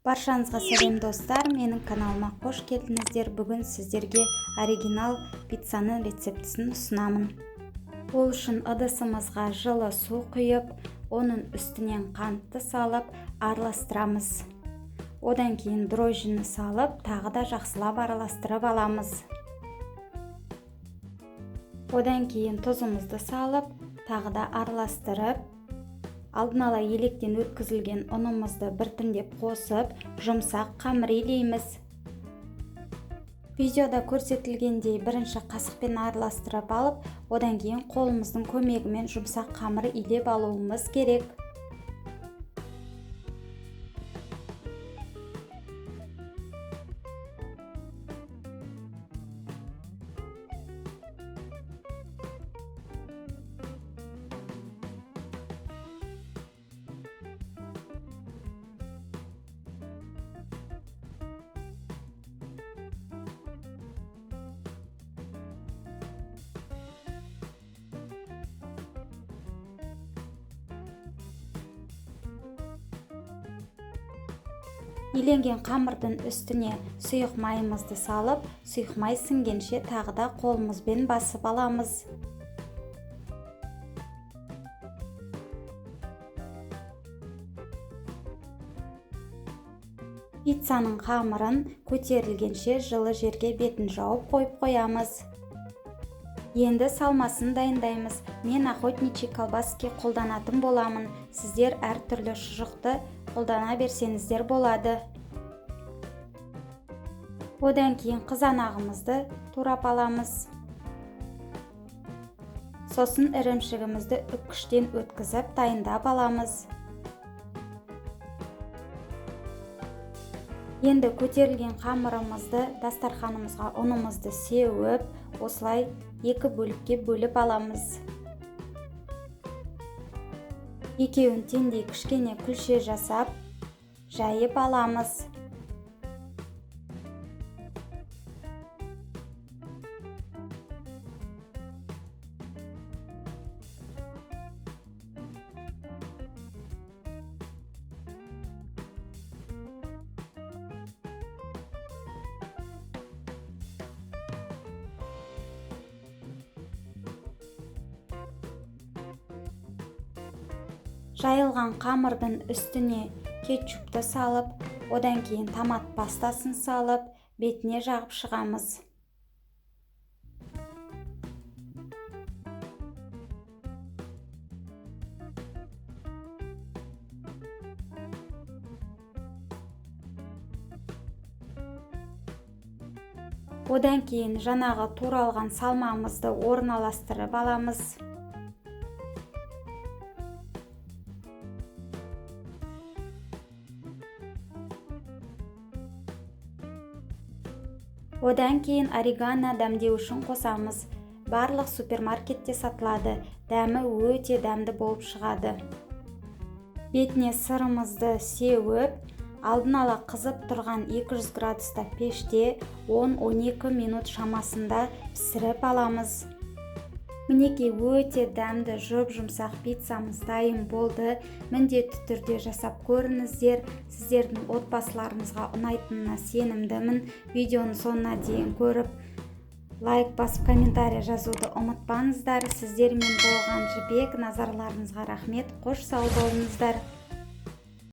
Баршаңызға сәлем достар, менің каналыма қош келдіңіздер. Бүгін сіздерге оригинал пиццаның рецептісін ұсынамын. Ол үшін ыдысымызға жылы су құйып, оның үстінен қантты салып араластырамыз. Одан кейін дрожжіні салып, тағы да жақсылап араластырып аламыз. Одан кейін тұзымызды салып, тағы да араластырып, алдын ала електен өткізілген ұнымызды біртіндеп қосып, жұмсақ қамыр илейміз. Видеода көрсетілгендей бірінші қасықпен араластырып алып, одан кейін қолымыздың көмегімен жұмсақ қамыр илеп алуымыз керек. Иленген қамырдың үстіне сұйық майымызды салып, сұйық май сіңгенше тағы да қолымызбен басып аламыз. Пиццаның қамырын көтерілгенше жылы жерге бетін жауып қойып қоямыз. Енді салмасын дайындаймыз. Мен охотничий колбаски қолданатын боламын. Сіздер әртүрлі шұжықты қолдана берсеңіздер болады. Одан кейін қызанағымызды турап аламыз. Сосын ірімшігімізді үккіштен өткізіп дайындап аламыз. Енді көтерілген қамырымызды дастарханымызға ұнымызды сеуіп, осылай екі бөлікке бөліп аламыз. Екеуін теңдей кішкене күлше жасап, жайып аламыз. Жайылған қамырдың үстіне кетчупты салып, одан кейін томат пастасын салып, бетіне жағып шығамыз. Одан кейін жаңағы туралған салмамызды орналастырып аламыз. Одан кейін орегано дәмдеу үшін қосамыз. Барлық супермаркетте сатылады. Дәмі өте дәмді болып шығады. Бетіне сырымызды сеуіп, алдын ала қызып тұрған 200 градуста пеште 10-12 минут шамасында пісіріп аламыз. Мінекей өте дәмді жұп-жұмсақ пиццамыз дайын болды. Міндетті түрде жасап көріңіздер. Сіздердің отбасыларыңызға ұнайтынына сенімдімін. Видеоны соңына дейін көріп, лайк басып, комментарий жазуды ұмытпаңыздар. Сіздермен болған Жібек, назарларыңызға рахмет. Қош сау болыңыздар.